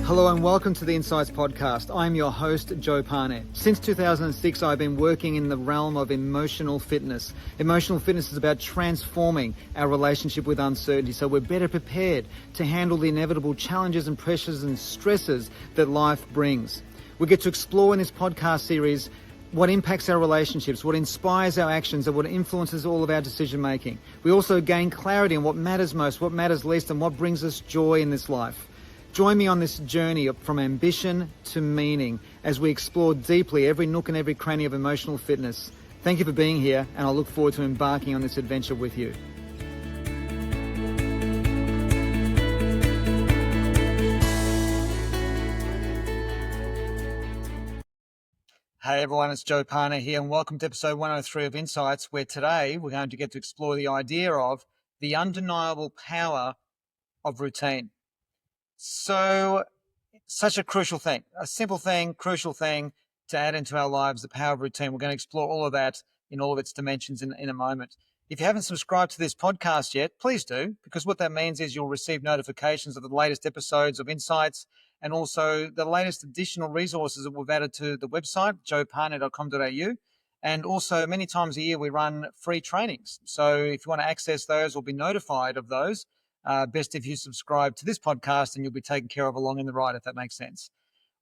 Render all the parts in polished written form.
Hello and welcome to the Insights Podcast. I'm your host, Joe Parnett. Since 2006, I've been working in the realm of emotional fitness. Emotional fitness is about transforming our relationship with uncertainty so we're better prepared to handle the inevitable challenges and pressures and stresses that life brings. We get to explore in this podcast series what impacts our relationships, what inspires our actions, and what influences all of our decision making. We also gain clarity on what matters most, what matters least, and what brings us joy in this life. Join me on this journey from ambition to meaning as we explore deeply every nook and every cranny of emotional fitness. Thank you for being here, and I look forward to embarking on this adventure with you. Hey everyone, it's Joe Parnett here, and welcome to episode 103 of Insights, where today we're going to get to explore the idea of the undeniable power of routine. So, such a crucial thing, a simple thing, crucial thing to add into our lives, the power of routine. We're going to explore all of that in all of its dimensions in a moment. If you haven't subscribed to this podcast yet, please do, because what that means is you'll receive notifications of the latest episodes of Insights and also the latest additional resources that we've added to the website, joeparnett.com.au. And also many times a year we run free trainings. So if you want to access those or be notified of those, best if you subscribe to this podcast and you'll be taken care of along in the ride, if that makes sense.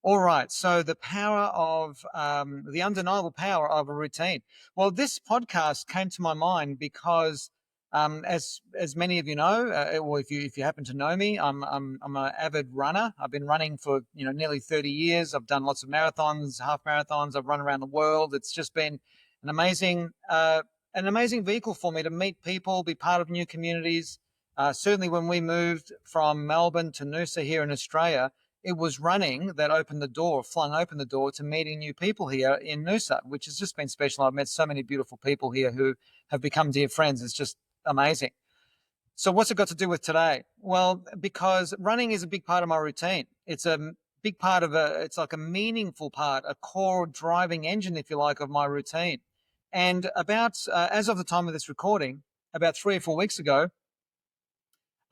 All right. So the power of the undeniable power of a routine. Well, this podcast came to my mind because, as many of you know, or if you happen to know me, I'm an avid runner. I've been running for nearly 30 years. I've done lots of marathons, half marathons. I've run around the world. It's just been an amazing vehicle for me to meet people, be part of new communities. Certainly when we moved from Melbourne to Noosa here in Australia, it was running that flung open the door to meeting new people here in Noosa, which has just been special. I've met so many beautiful people here who have become dear friends. It's just amazing. So what's it got to do with today? Well, because running is a big part of my routine. It's a big part of it's like a meaningful part, a core driving engine, if you like, of my routine. And about, as of the time of this recording, about 3 or 4 weeks ago,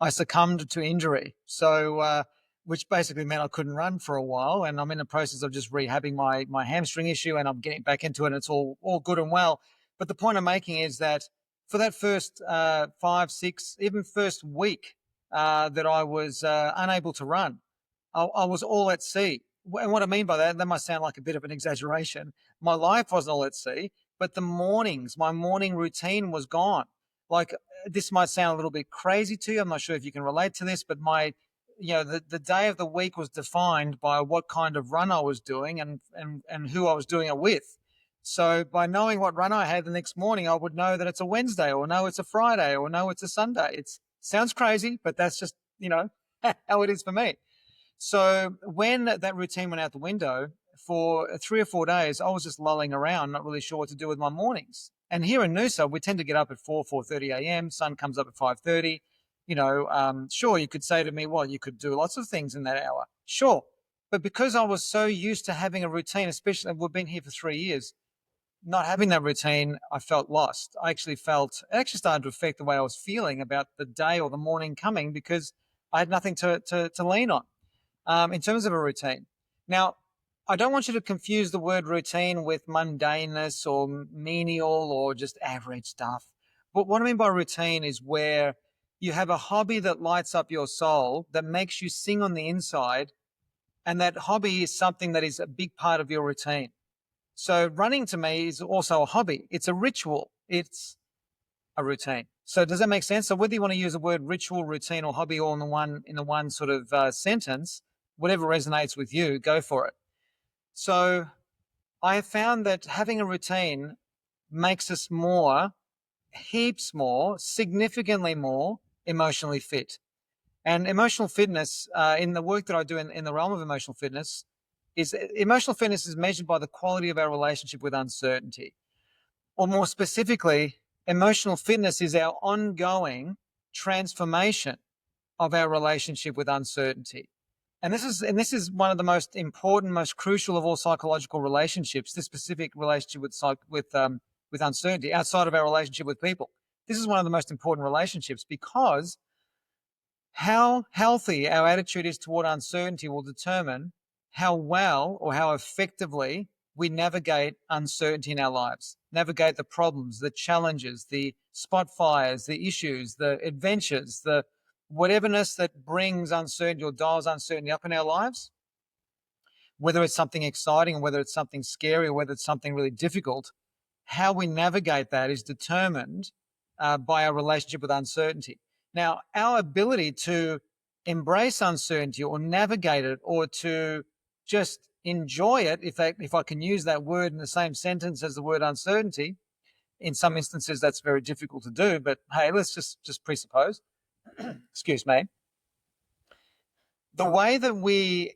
I succumbed to injury. So, which basically meant I couldn't run for a while. And I'm in the process of just rehabbing my hamstring issue, and I'm getting back into it. And it's all good and well. But the point I'm making is that for that first 5, 6, even first week that I was unable to run, I was all at sea. And what I mean by that might sound like a bit of an exaggeration. My life wasn't all at sea, but my morning routine was gone. Like, this might sound a little bit crazy to you. I'm not sure if you can relate to this, but the day of the week was defined by what kind of run I was doing and who I was doing it with. So by knowing what run I had the next morning, I would know that it's a Wednesday, or no, it's a Friday, or no, it's a Sunday. It sounds crazy, but that's just, how it is for me. So when that routine went out the window for 3 or 4 days, I was just lolling around, not really sure what to do with my mornings. And here in Noosa, we tend to get up at 4:30 a.m. Sun comes up at 5:30. Sure, you could say to me, well, you could do lots of things in that hour. Sure. But because I was so used to having a routine, especially we've been here for 3 years, not having that routine, I felt lost. It actually started to affect the way I was feeling about the day or the morning coming, because I had nothing to lean on in terms of a routine. Now, I don't want you to confuse the word routine with mundaneness or menial or just average stuff. But what I mean by routine is where you have a hobby that lights up your soul, that makes you sing on the inside, and that hobby is something that is a big part of your routine. So running to me is also a hobby. It's a ritual. It's a routine. So does that make sense? So whether you want to use the word ritual, routine, or hobby all in the one sort of sentence, whatever resonates with you, go for it. So I have found that having a routine makes us heaps more, significantly more emotionally fit. And emotional fitness, in the work that I do in the realm of emotional fitness is measured by the quality of our relationship with uncertainty. Or more specifically, emotional fitness is our ongoing transformation of our relationship with uncertainty. And this is one of the most important, most crucial of all psychological relationships, this specific relationship with uncertainty outside of our relationship with people. This is one of the most important relationships, because How healthy our attitude is toward uncertainty will determine how well or how effectively we navigate uncertainty in our lives, navigate the problems, the challenges, the spot fires, the issues, the adventures, the whateverness that brings uncertainty or dials uncertainty up in our lives, whether it's something exciting, or whether it's something scary, or whether it's something really difficult. How we navigate that is determined by our relationship with uncertainty. Now, our ability to embrace uncertainty or navigate it or to just enjoy it, if I can use that word in the same sentence as the word uncertainty, in some instances that's very difficult to do, but hey, let's just presuppose, excuse me, the way that we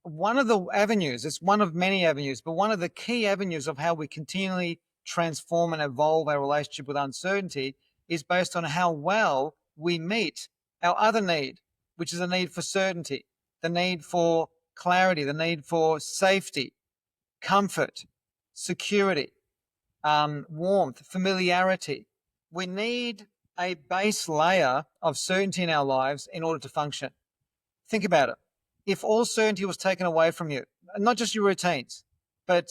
one of the avenues, it's one of many avenues, but one of the key avenues of how we continually transform and evolve our relationship with uncertainty is based on how well we meet our other need, which is a need for certainty, the need for clarity, the need for safety, comfort, security, warmth, familiarity. We need a base layer of certainty in our lives in order to function. Think about it. If all certainty was taken away from you, not just your routines, but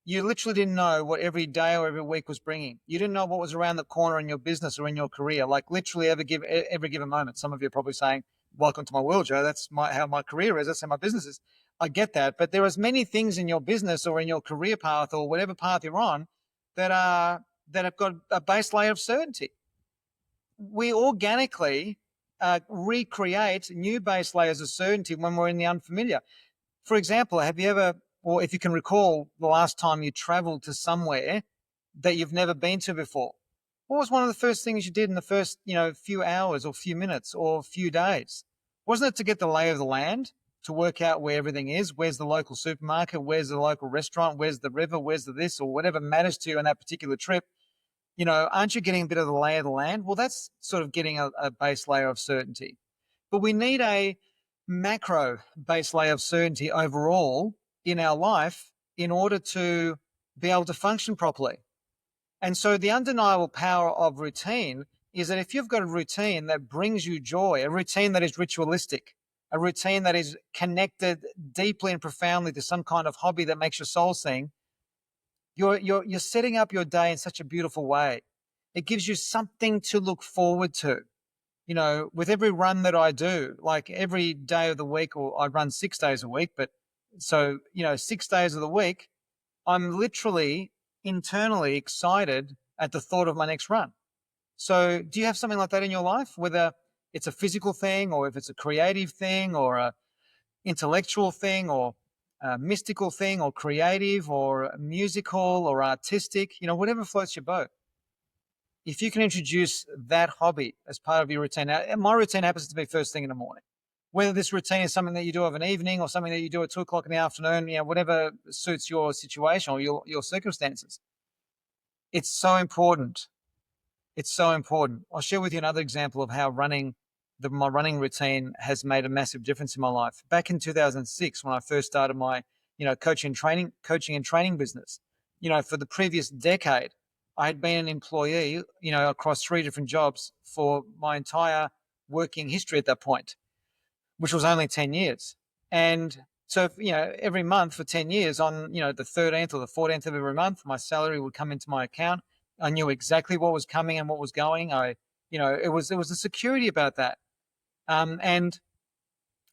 you literally didn't know what every day or every week was bringing. You didn't know what was around the corner in your business or in your career, like literally every given moment. Some of you are probably saying, welcome to my world, Joe. That's how my career is. That's how my business is. I get that. But there are as many things in your business or in your career path or whatever path you're on that have got a base layer of certainty. We organically recreate new base layers of certainty when we're in the unfamiliar. For example, have you ever, or if you can recall the last time you traveled to somewhere that you've never been to before, what was one of the first things you did in the first, few hours or few minutes or few days? Wasn't it to get the lay of the land, to work out where everything is? Where's the local supermarket? Where's the local restaurant? Where's the river? Where's the this or whatever matters to you on that particular trip? Aren't you getting a bit of the lay of the land? Well, that's sort of getting a base layer of certainty. But we need a macro base layer of certainty overall in our life in order to be able to function properly. And so the undeniable power of routine is that if you've got a routine that brings you joy, a routine that is ritualistic, a routine that is connected deeply and profoundly to some kind of hobby that makes your soul sing, you're setting up your day in such a beautiful way. It gives you something to look forward to. With every run that I do, like every day of the week, or I run 6 days a week, but so, 6 days of the week, I'm literally internally excited at the thought of my next run. So do you have something like that in your life, whether it's a physical thing or if it's a creative thing or a intellectual thing or a mystical thing or creative or musical or artistic, whatever floats your boat? If you can introduce that hobby as part of your routine. Now, my routine happens to be first thing in the morning. Whether this routine is something that you do of an evening or something that you do at 2 o'clock in the afternoon, whatever suits your situation or your circumstances. It's so important. It's so important. I'll share with you another example of how my running routine has made a massive difference in my life. Back in 2006, when I first started my, coaching and training business, for the previous decade, I had been an employee, across 3 different jobs for my entire working history at that point, which was only 10 years. And so, every month for 10 years on, the 13th or the 14th of every month, my salary would come into my account. I knew exactly what was coming and what was going. It was a security about that. And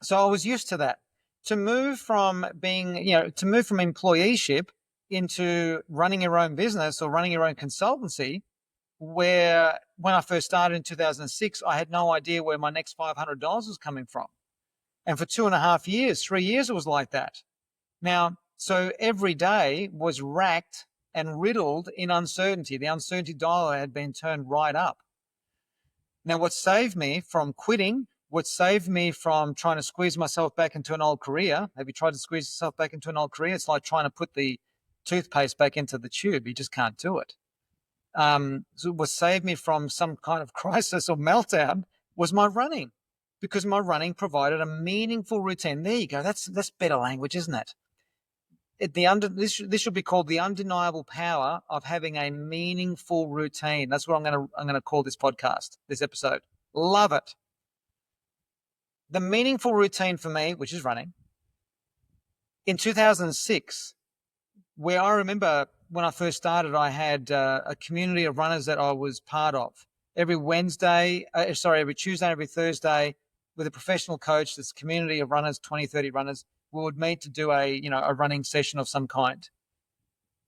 so I was used to that. To move from employeeship into running your own business or running your own consultancy, where when I first started in 2006, I had no idea where my next $500 was coming from. And for 2.5 years, 3 years, it was like that. Now, so every day was racked and riddled in uncertainty. The uncertainty dial had been turned right up. Now, what saved me from quitting, what saved me from trying to squeeze myself back into an old career, have you tried to squeeze yourself back into an old career? It's like trying to put the toothpaste back into the tube. You just can't do it. So what saved me from some kind of crisis or meltdown was my running, because my running provided a meaningful routine. There you go. That's better language, isn't it? This should be called the undeniable power of having a meaningful routine. That's what I'm going to call this podcast, this episode. Love it. The meaningful routine for me, which is running, in 2006, where I remember when I first started, I had a community of runners that I was part of. Every every Tuesday, every Thursday, with a professional coach, this community of runners, 20, 30 runners, we would meet to do a running session of some kind.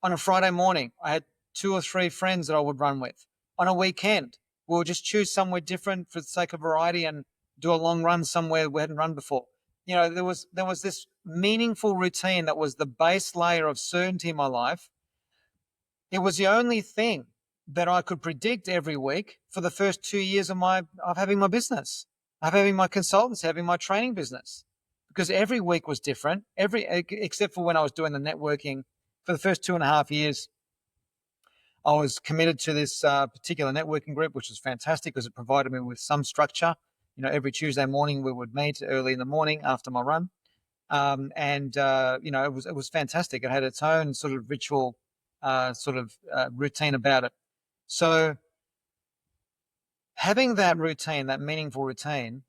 On a Friday morning, I had 2 or 3 friends that I would run with. On a weekend, we would just choose somewhere different for the sake of variety and do a long run somewhere we hadn't run before. There was this meaningful routine that was the base layer of certainty in my life. It was the only thing that I could predict every week for the first 2 years of having my business, of having my consultants, having my training business, because every week was different. Except for when I was doing the networking for the first 2.5 years, I was committed to this particular networking group, which was fantastic because it provided me with some structure. Every Tuesday morning we would meet early in the morning after my run, it was fantastic. It had its own sort of ritual, routine about it. So having that routine, that meaningful routine,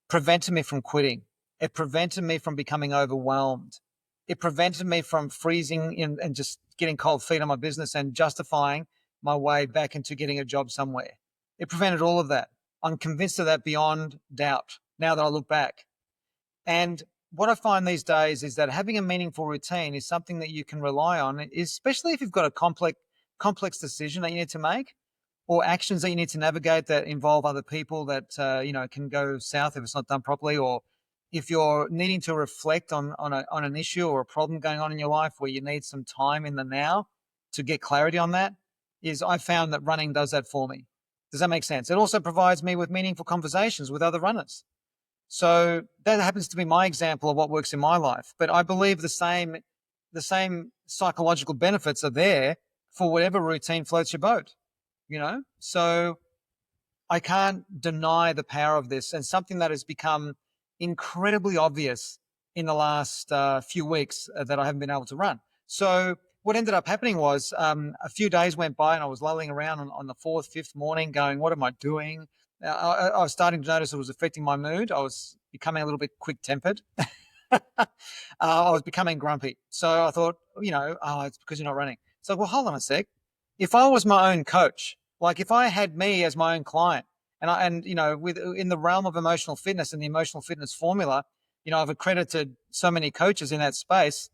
prevented me from quitting. It prevented me from becoming overwhelmed. It prevented me from freezing and just getting cold feet on my business and justifying my way back into getting a job somewhere. It prevented all of that. I'm convinced of that beyond doubt now that I look back. And what I find these days is that having a meaningful routine is something that you can rely on, especially if you've got a complex decision that you need to make, or actions that you need to navigate that involve other people that can go south if it's not done properly, or if you're needing to reflect on an issue or a problem going on in your life where you need some time in the now to get clarity on that. I found that running does that for me. Does that make sense? It also provides me with meaningful conversations with other runners. So that happens to be my example of what works in my life. But I believe the same psychological benefits are there for whatever routine floats your boat. So I can't deny the power of this, and something that has become incredibly obvious in the last few weeks that I haven't been able to run. So what ended up happening was a few days went by and I was lolling around on the 4th, 5th morning going, what am I doing? I was starting to notice it was affecting my mood. I was becoming a little bit quick-tempered. I was becoming grumpy. So I thought, it's because you're not running. So, well, hold on a sec. If I was my own coach, like if I had me as my own client, in the realm of emotional fitness and the emotional fitness formula, I've accredited so many coaches in that space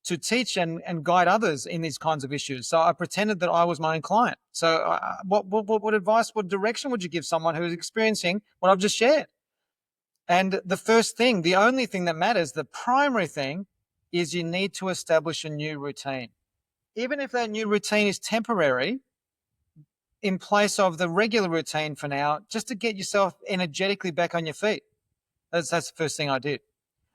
to teach and guide others in these kinds of issues. So I pretended that I was my own client. So what advice, what direction would you give someone who is experiencing what I've just shared? And the only thing that matters, the primary thing, is you need to establish a new routine. Even if that new routine is temporary, in place of the regular routine for now, just to get yourself energetically back on your feet. That's the first thing I did.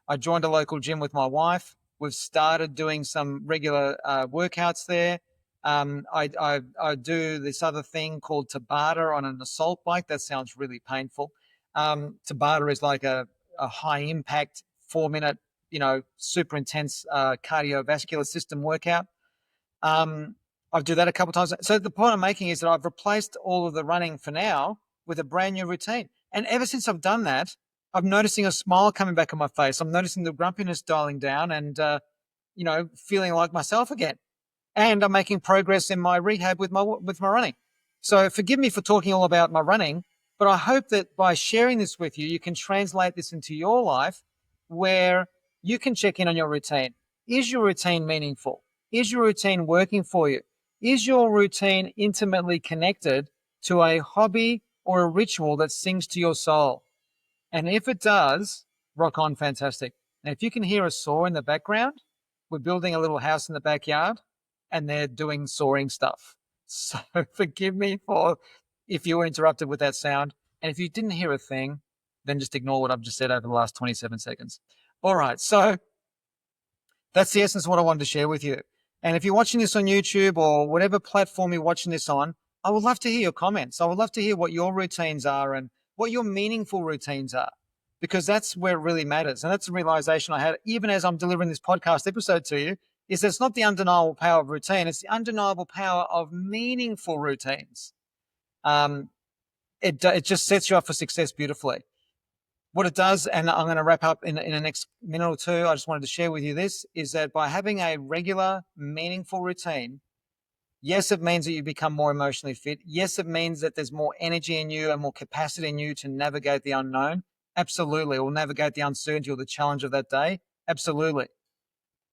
I joined a local gym with my wife. We've started doing some regular workouts there. I do this other thing called Tabata on an assault bike. That sounds really painful. Tabata is like a high impact 4-minute, super intense cardiovascular system workout. I do that a couple of times. So the point I'm making is that I've replaced all of the running for now with a brand new routine. And ever since I've done that, I'm noticing a smile coming back on my face. I'm noticing the grumpiness dialing down and, feeling like myself again. And I'm making progress in my rehab with my running. So forgive me for talking all about my running, but I hope that by sharing this with you, you can translate this into your life where you can check in on your routine. Is your routine meaningful? Is your routine working for you? Is your routine intimately connected to a hobby or a ritual that sings to your soul? And if it does, rock on, fantastic. And if you can hear a saw in the background, we're building a little house in the backyard and they're doing sawing stuff. So forgive me for if you were interrupted with that sound. And if you didn't hear a thing, then just ignore what I've just said over the last 27 seconds. All right. So that's the essence of what I wanted to share with you. And if you're watching this on YouTube or whatever platform you're watching this on, I would love to hear your comments. I would love to hear what your routines are and what your meaningful routines are, because that's where it really matters. And that's the realization I had, even as I'm delivering this podcast episode to you, is that it's not the undeniable power of routine. It's the undeniable power of meaningful routines. It just sets you up for success beautifully. What it does, and I'm going to wrap up in the next minute or two, I just wanted to share with you this, is that by having a regular, meaningful routine, yes, it means that you become more emotionally fit. Yes, it means that there's more energy in you and more capacity in you to navigate the unknown. Absolutely. Or navigate the uncertainty or the challenge of that day. Absolutely.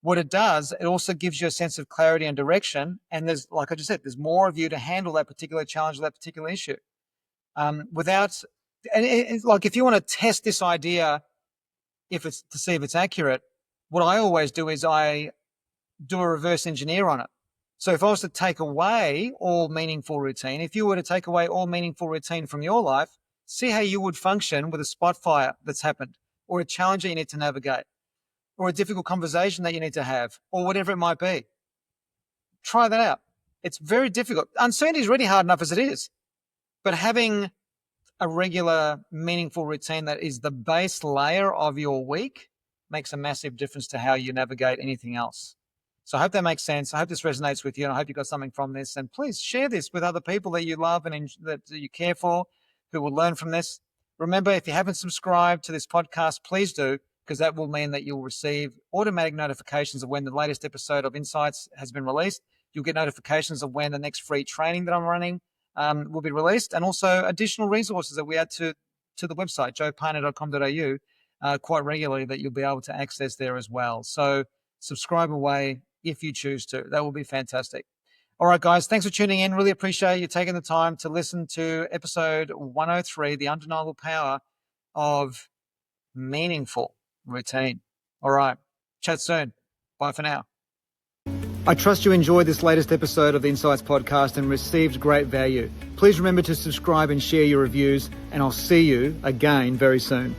What it does, it also gives you a sense of clarity and direction. And there's, like I just said, there's more of you to handle that particular challenge or that particular issue. Like if you want to test this idea, if it's to see if it's accurate, what I always do is I do a reverse engineer on it. So if I was to take away all meaningful routine, if you were to take away all meaningful routine from your life, see how you would function with a spot fire that's happened, or a challenge that you need to navigate, or a difficult conversation that you need to have, or whatever it might be. Try that out. It's very difficult. Uncertainty is really hard enough as it is, but having a regular, meaningful routine that is the base layer of your week makes a massive difference to how you navigate anything else. So I hope that makes sense. I hope this resonates with you, and I hope you got something from this. And please share this with other people that you love and that you care for, who will learn from this. Remember, if you haven't subscribed to this podcast, please do, because that will mean that you'll receive automatic notifications of when the latest episode of Insights has been released. You'll get notifications of when the next free training that I'm running will be released, and also additional resources that we add to the website, joeparner.com.au, quite regularly, that you'll be able to access there as well. So subscribe away if you choose to. That will be fantastic. All right, guys, thanks for tuning in. Really appreciate you taking the time to listen to episode 103, The Undeniable Power of Meaningful Routine. All right, chat soon. Bye for now. I trust you enjoyed this latest episode of the Insights podcast and received great value. Please remember to subscribe and share your reviews, and I'll see you again very soon.